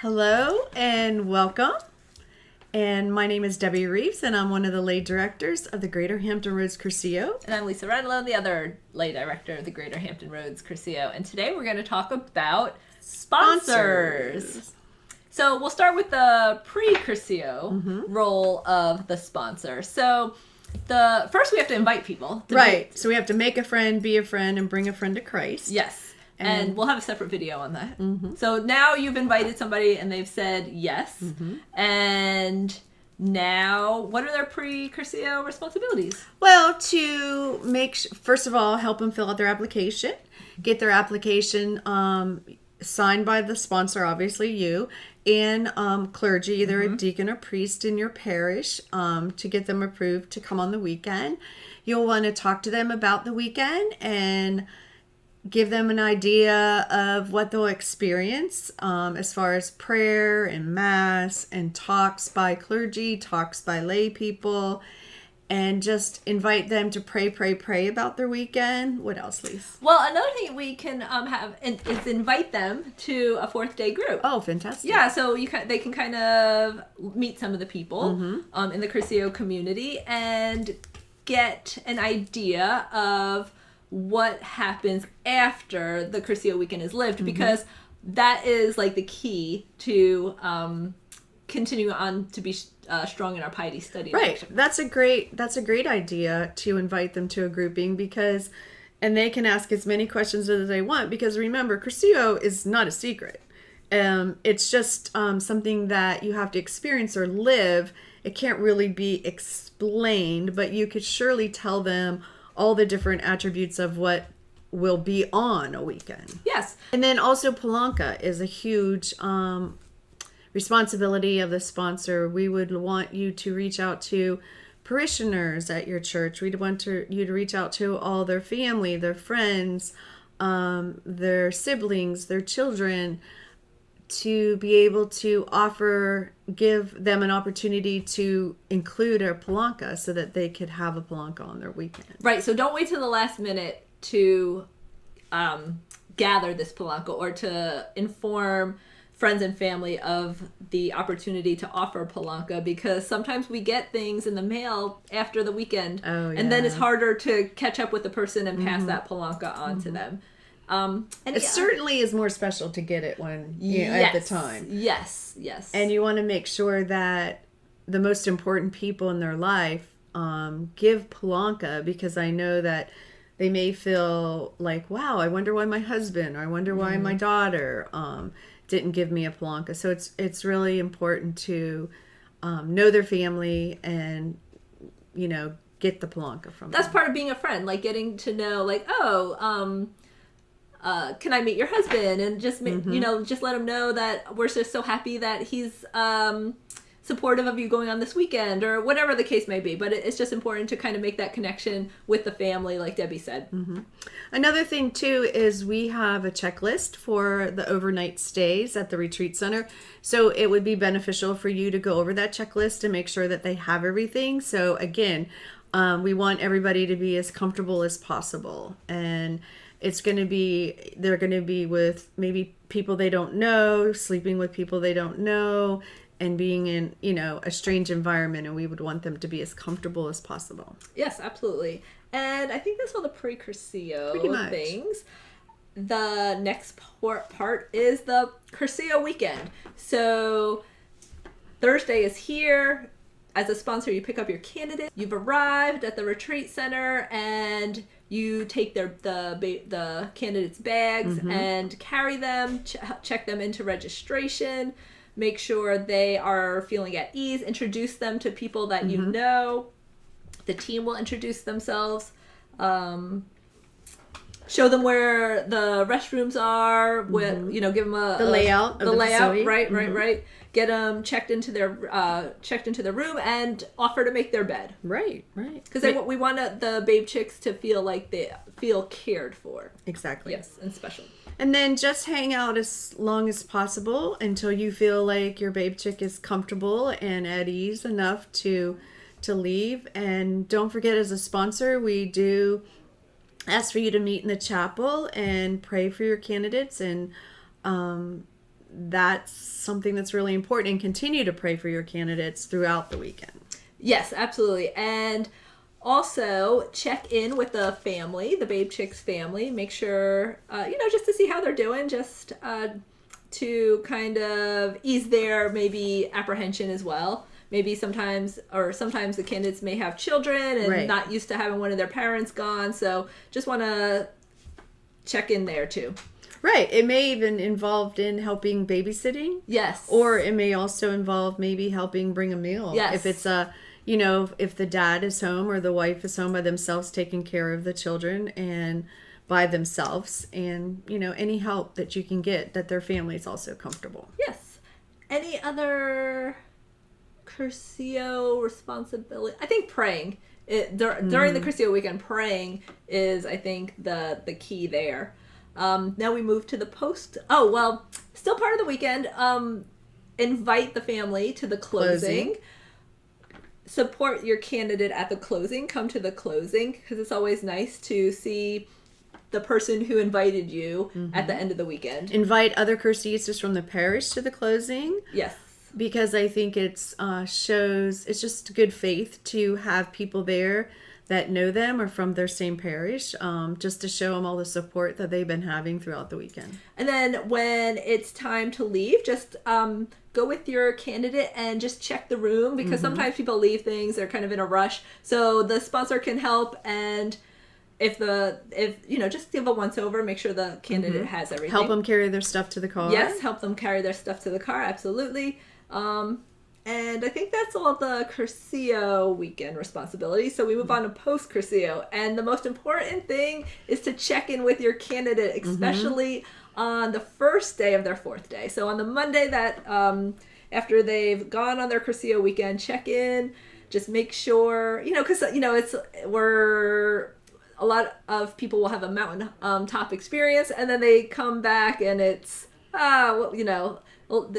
Hello and welcome. And my name is Debbie Reeves, and I'm one of the lay directors of the Greater Hampton Roads Cursillo. And I'm Lisa Renlow, the other lay director of the Greater Hampton Roads Cursillo. And today we're going to talk about sponsors. So we'll start with the pre-Cursillo role of the sponsor. So first we have to invite people. Right. So we have to make a friend, be a friend, and bring a friend to Christ. Yes. And we'll have a separate video on that. So now you've invited somebody and they've said yes. And now, what are their pre-Cursillo responsibilities? Well, to first of all, help them fill out their application. Get their application signed by the sponsor, obviously you, and clergy, either a deacon or priest in your parish, to get them approved to come on the weekend. You'll want to talk to them about the weekend and give them an idea of what they'll experience as far as prayer and mass and talks by clergy, talks by lay people, and just invite them to pray about their weekend. What else, Lise? Well, another thing we can have is invite them to a fourth day group. Oh, fantastic. Yeah, so they can kind of meet some of the people in the Cursillo community and get an idea of what happens after the Cursillo weekend is lived, because that is like the key to continue on to be strong in our piety study. Right. Direction. That's a great idea to invite them to a grouping, and they can ask as many questions as they want, because remember, Cursillo is not a secret. It's just something that you have to experience or live. It can't really be explained, but you could surely tell them all the different attributes of what will be on a weekend. Yes. And then also Palanca is a huge responsibility of the sponsor. We would want you to reach out to parishioners at your church. We'd want you to reach out to all their family, their friends, their siblings, their children, to be able to give them an opportunity to include a Palanca so that they could have a Palanca on their weekend. Right, so don't wait till the last minute to gather this Palanca or to inform friends and family of the opportunity to offer Palanca, because sometimes we get things in the mail after the weekend, and then it's harder to catch up with the person and pass that Palanca on to them. And it certainly is more special to get it when at the time. Yes. And you want to make sure that the most important people in their life give Palanca, because I know that they may feel like, wow, I wonder why my husband, or I wonder why my daughter didn't give me a Palanca. So it's really important to know their family and get the Palanca from them. That's part of being a friend, like getting to know, like, can I meet your husband? And just just let him know that we're just so happy that he's supportive of you going on this weekend, or whatever the case may be. But it's just important to kind of make that connection with the family, like Debbie said. Another thing too is we have a checklist for the overnight stays at the retreat center. So it would be beneficial for you to go over that checklist and make sure that they have everything. So again, we want everybody to be as comfortable as possible, and they're going to be with maybe people they don't know, sleeping with people they don't know, and being in, a strange environment, and we would want them to be as comfortable as possible. Yes, absolutely. And I think that's all the pre-Cursillo things. The next part is the Cursillo weekend. So Thursday is here. As a sponsor, you pick up your candidate. You've arrived at the retreat center, and you take the candidates' bags and carry them, check them into registration, make sure they are feeling at ease, introduce them to people that you know. The team will introduce themselves, show them where the restrooms are, give them the layout, facility. Right. Get them checked into their room and offer to make their bed. Right. Because we want the babe chicks to feel like they feel cared for. Exactly. Yes, and special. And then just hang out as long as possible until you feel like your babe chick is comfortable and at ease enough to leave. And don't forget, as a sponsor, we do ask for you to meet in the chapel and pray for your candidates and that's something that's really important, and continue to pray for your candidates throughout the weekend. Yes, absolutely. And also check in with the family, the Babe Chicks family. Make sure, just to see how they're doing, just to kind of ease their maybe apprehension as well. Maybe sometimes the candidates may have children and not used to having one of their parents gone. So just want to check in there too. Right. It may even involve in helping babysitting. Yes. Or it may also involve maybe helping bring a meal. Yes. If it's if the dad is home or the wife is home by themselves taking care of the children and by themselves, and, any help that you can get that their family is also comfortable. Yes. Any other Cursillo responsibility? I think praying. During the Cursillo weekend, praying is, I think, the key there. Now we move to the post. Oh, well, still part of the weekend. Invite the family to the closing. Support your candidate at the closing. Come to the closing, because it's always nice to see the person who invited you at the end of the weekend. Invite other Cursistas from the parish to the closing. Yes. Because I think it's just good faith to have people there that know them or from their same parish, just to show them all the support that they've been having throughout the weekend. And then when it's time to leave, just go with your candidate and just check the room, because sometimes people leave things, they're kind of in a rush. So the sponsor can help, and if just give a once over, make sure the candidate has everything. Help them carry their stuff to the car. Yes, help them carry their stuff to the car, absolutely. And I think that's all the Cursillo weekend responsibilities. So we move on to post Cursillo. And the most important thing is to check in with your candidate, especially on the first day of their fourth day. So on the Monday that after they've gone on their Cursillo weekend, check in. Just make sure, because a lot of people will have a mountain top experience, and then they come back and it's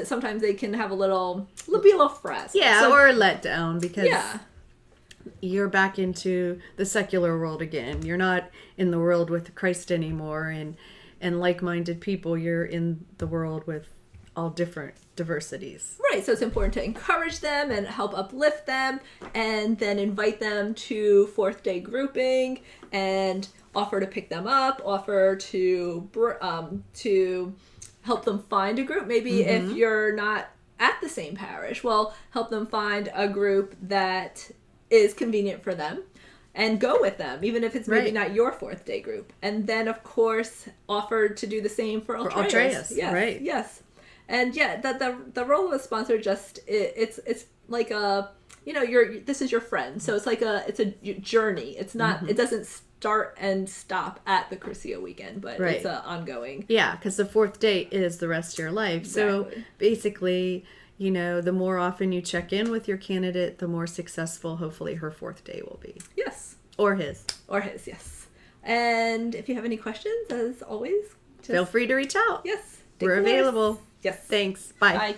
sometimes they can have be a little frazzled. Yeah, or let down, because you're back into the secular world again. You're not in the world with Christ anymore, and like-minded people. You're in the world with all different diversities. Right, so it's important to encourage them and help uplift them, and then invite them to fourth day grouping, and offer to pick them up, offer to help them find a group. Maybe if you're not at the same parish, well, help them find a group that is convenient for them and go with them, even if it's maybe not your fourth day group. And then, of course, offer to do the same for Ultraeus. Yes, right. Yes. And the role of a sponsor, it's like a, this is your friend. So it's like it's a journey. It's not, it doesn't start and stop at the Cursillo weekend, but it's ongoing. Yeah, because the fourth day is the rest of your life. Exactly. So basically, the more often you check in with your candidate, the more successful hopefully her fourth day will be. Yes. Or his, yes. And if you have any questions, as always, feel free to reach out. Yes. We're available. Yes. Thanks. Bye. Bye.